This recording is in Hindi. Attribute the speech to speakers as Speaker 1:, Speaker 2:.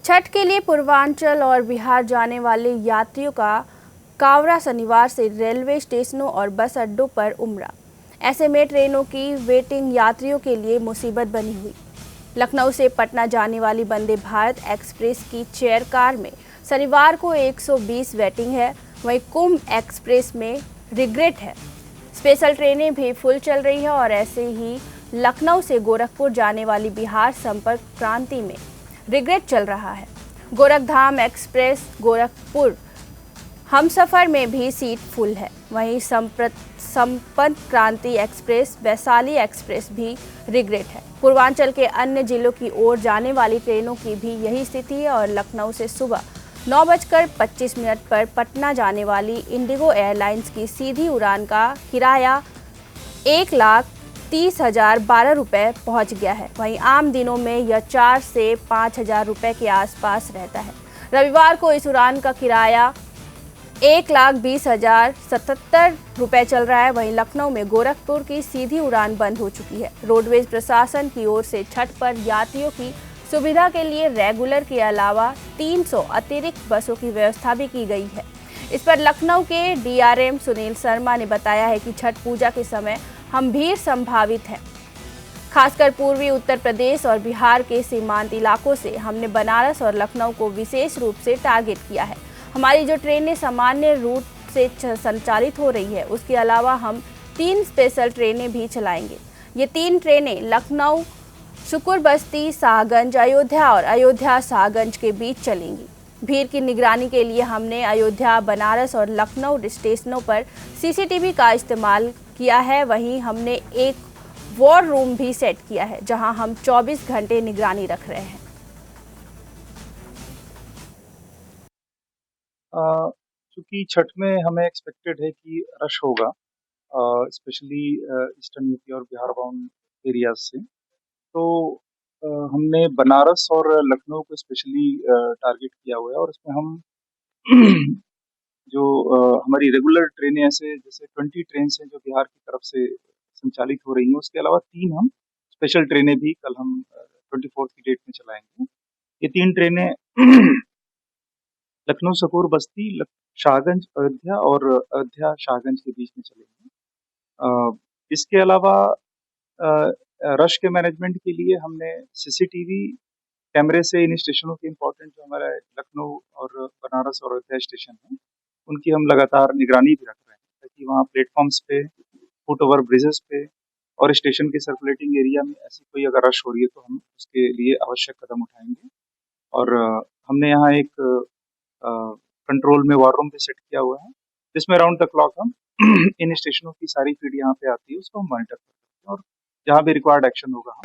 Speaker 1: छठ के लिए पूर्वांचल और बिहार जाने वाले यात्रियों का कावड़ा शनिवार से रेलवे स्टेशनों और बस अड्डों पर उमड़ा। ऐसे में ट्रेनों की वेटिंग यात्रियों के लिए मुसीबत बनी हुई। लखनऊ से पटना जाने वाली वंदे भारत एक्सप्रेस की चेयर कार में शनिवार को 120 वेटिंग है, वहीं कुंभ एक्सप्रेस में रिग्रेट है। स्पेशल ट्रेनें भी फुल चल रही है और ऐसे ही लखनऊ से गोरखपुर जाने वाली बिहार संपर्क क्रांति में रिग्रेट चल रहा है। गोरखधाम एक्सप्रेस गोरखपुर हमसफर में भी सीट फुल है। वहीं संपर्क क्रांति एक्सप्रेस वैशाली एक्सप्रेस भी रिग्रेट है। पूर्वांचल के अन्य जिलों की ओर जाने वाली ट्रेनों की भी यही स्थिति है और लखनऊ से सुबह 9:25 पर पटना जाने वाली इंडिगो एयरलाइंस की सीधी उड़ान का किराया 1,30,012 रुपये पहुँच गया है। वहीं आम दिनों में यह 4 से 5,000 रुपये के आसपास रहता है। रविवार को इस उड़ान का किराया 1,20,077 रुपये चल रहा है। वहीं लखनऊ में गोरखपुर की सीधी उड़ान बंद हो चुकी है। रोडवेज प्रशासन की ओर से छठ पर यात्रियों की सुविधा के लिए रेगुलर के अलावा 300 अतिरिक्त बसों की व्यवस्था भी की गई है। इस पर लखनऊ के DRM सुनील शर्मा ने बताया है कि छठ पूजा के समय हम भीड़ संभावित हैं। खासकर पूर्वी उत्तर प्रदेश और बिहार के सीमांत इलाकों से हमने बनारस और लखनऊ को विशेष रूप से टारगेट किया है। हमारी जो ट्रेनें सामान्य रूट से संचालित हो रही है, उसके अलावा हम 3 स्पेशल ट्रेनें भी चलाएंगे। ये 3 ट्रेनें लखनऊ शुकुर बस्ती शाहगंज अयोध्या और अयोध्या शाहगंज के बीच चलेंगी। भीड़ की निगरानी के लिए हमने अयोध्या, बनारस और लखनऊ स्टेशनों पर CCTV का इस्तेमाल किया है। वहीं हमने एक वॉर रूम भी सेट किया है, जहां हम 24 घंटे निगरानी रख रहे हैं।
Speaker 2: चूँकि छठ में हमें एक्सपेक्टेड है कि रश होगा, स्पेशली ईस्टर्न यूपी और बिहार बाउंड एरियाज से। तो हमने बनारस और लखनऊ को स्पेशली टारगेट किया हुआ है और इसमें हम जो हमारी रेगुलर ट्रेनें ऐसे जैसे 20 ट्रेन हैं जो बिहार की तरफ से संचालित हो रही हैं, उसके अलावा 3 हम स्पेशल ट्रेनें भी कल हम 24 की डेट में चलाएंगे। ये 3 ट्रेनें लखनऊ शकूर बस्ती शाहगंज अयोध्या और अयोध्या शाहगंज के बीच में चलेंगे। इसके अलावा रश के मैनेजमेंट के लिए हमने CCTV कैमरे से इन स्टेशनों के इम्पोर्टेंट जो हमारे लखनऊ और बनारस और अयोध्या स्टेशन हैं, उनकी हम लगातार निगरानी भी रख रहे हैं ताकि वहाँ प्लेटफॉर्म्स पे, फुट ओवर ब्रिजेस पे और स्टेशन के सर्कुलेटिंग एरिया में ऐसी कोई अगर रश हो रही है तो हम उसके लिए आवश्यक कदम उठाएंगे। और हमने यहाँ एक कंट्रोल में वॉर रूम भी सेट किया हुआ है, जिसमें राउंड द क्लॉक हम इन स्टेशनों की सारी फीड यहाँ पे आती है, उसको हम मॉनिटर करते हैं और जहाँ भी रिक्वायर्ड एक्शन होगा हम